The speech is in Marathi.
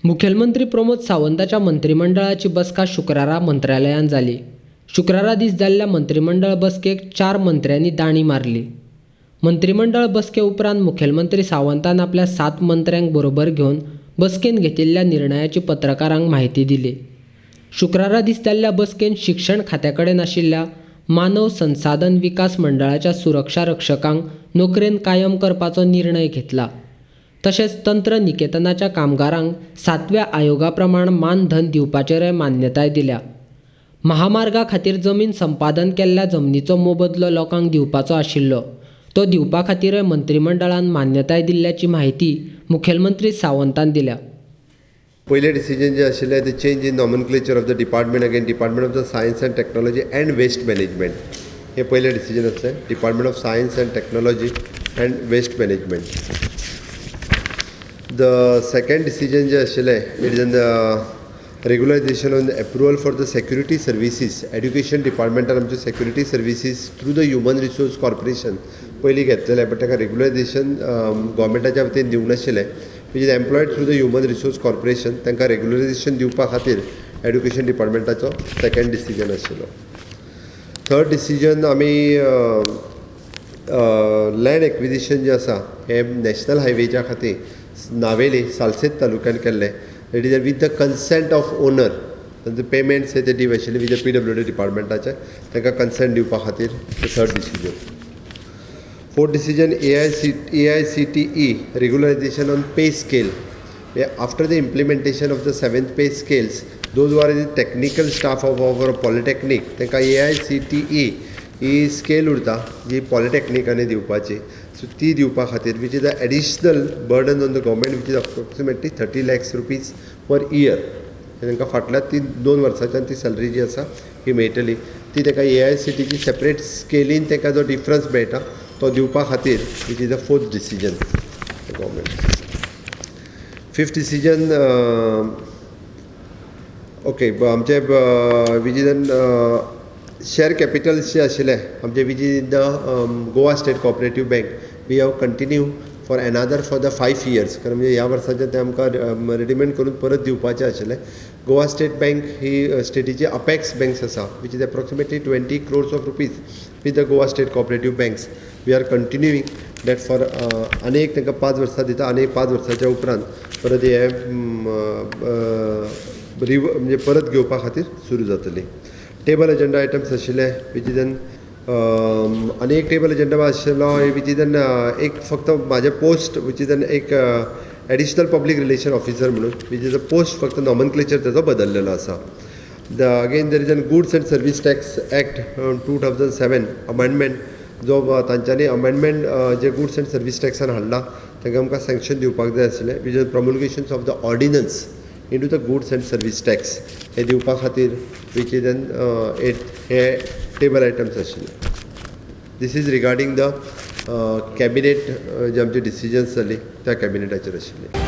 मुखेलमंत्री प्रमोद सावंताच्या मंत्रिमंडळाची बसका शुक्रारा मंत्रालयात जाली। शुक्रारा दीस जाल्ल्या मंत्रिमंडळ बसकेक 4 मंत्र्यांनी दाणी मारली। मंत्रिमंडळ बसके उपरांत मुखेलमंत्री सावंतान आपल्या 7 मंत्र्यांक बरोबर घेवन बसकेन घेतिल्ल्या निर्णयाची पत्रकारांक म्हायती दिली। शुक्रारा दीस जाल्ल्या बसकेन शिक्षण खात्या कडेन आशिल्ल्या मानव संसाधन विकास मंडळाच्या सुरक्षा रक्षकांक नोकरेन कायम करपाचो निर्णय घेतला। तशेंच तंत्र निकेतनाच्या कामगारांक 7व्या आयोगा प्रमाण मानधन दिवपाचेरय मान्यताय दिल्या। महामार्गा खातीर जमीन संपादन केल्ल्या जमनीचो मोबदलो लोकांक दिवपाचो आशिल्लो तो दिवपा खातीरय मंत्रिमंडळान मान्यताय दिल्ल्याची माहिती मुखेलमंत्री सावंतान दिल्या। पहिले डिसिजन जे आशिल्लें ते change in nomenclature of the department again department of the science and technology and waste management हे पहिले डिसिजन आसलें department of science and technology and waste management. The second decision जे आशिल्लें it is the regularization on approval for the security services education डिपार्टमेंटान आमचे security services through the human resource corporation पयलीं घेतलेलें बट ताका रेग्युलरायझेशन गोवोरमेंटाच्या वतीन दिवंक नाशिल्लें which is employed through the human resource corporation तांकां रेग्युलरायझेशन दिवपा खातीर एड्युकेशन डिपार्टमेंटाचो सेकंड डिसिजन आशिल्लो। थर्ड डिसिजन आमी लँड एक्विजिशन जे आसा हे नॅशनल हायवेच्या खातीर नावेली सालसेत तालुक्यान केल्ले it is with the consent of owner तांचे पेमेंट्स हे ते डीव आशिल्ले विथ द PWD डिपार्टमेंटाचे तांकां कन्सेंट दिवपा खातीर third decision. Fourth decision AICTE regularisation on pay scale after the implementation of the 7th pay scales those are the technical staff of our polytechnic तांकां AICTE ही स्केल उरता जी पॉलिटेक्निकांनी दिवपाची सो ती दिवपा खातीर which is a additional burden on the government which is approximately 30 lakhs rupees per year तांकां फाटल्या 2 वर्सांच्यान ती सॅलरी जी आसा ही मेळटली ती ताका AICTE सेपरेट स्केलीन ताका जो डिफरन्स मेळटा तो दिवपा खातीर which is the fourth decision government. Fifth decision okay आमचे वीच इज शेअर कॅपिटल्स जे आशिल्ले आमचे which is the Goa state cooperative bank we have continue for another for the 5 years कारण म्हणजे ह्या वर्साचे ते आमकां रेडिमेंट करून परत दिवपाचें आशिल्लें। गोवा स्टेट बँक ही स्टेटीची अपेक्स बँक्स आसा which is approximately 20 crores of rupees with the Goa state cooperative banks we are continuing that for आनीक तांकां 5 वर्सां दिता आनी 5 वर्सांच्या उपरांत परत हे म्हणजे परत घेवपा खातीर सुरू जातली। टेबल एजेंडा आयटम्स आशिल्ले वीच इज आनी एक टेबल एजेंडा आशिल्लो वीच इज एक फक्त म्हाजे पोस्ट वीच इज एक एडिशनल पब्लीक रिलेशन ऑफिसर म्हणून वीच इज अ पोस्ट फक्त नॉमनक्लेचर ताचो बदललेलो आसा। Again there is an goods and service tax act 2007 amendment जो तांच्यांनी अमेंडमेंट जे गुड्स अँड सर्वीस टॅक्सान हाडला ताका आमकां सँक्शन दिवपाक जाय आशिल्लें which is promulgations of the ordinance into the goods and service tax हे दिवपा खातीर which is an हे टेबल आयटम्स आशिल्ले। दिस इज रिगार्डींग द कॅबिनेट जे आमचे डिसिजन्स जाली त्या कॅबिनेटाचेर आशिल्ले।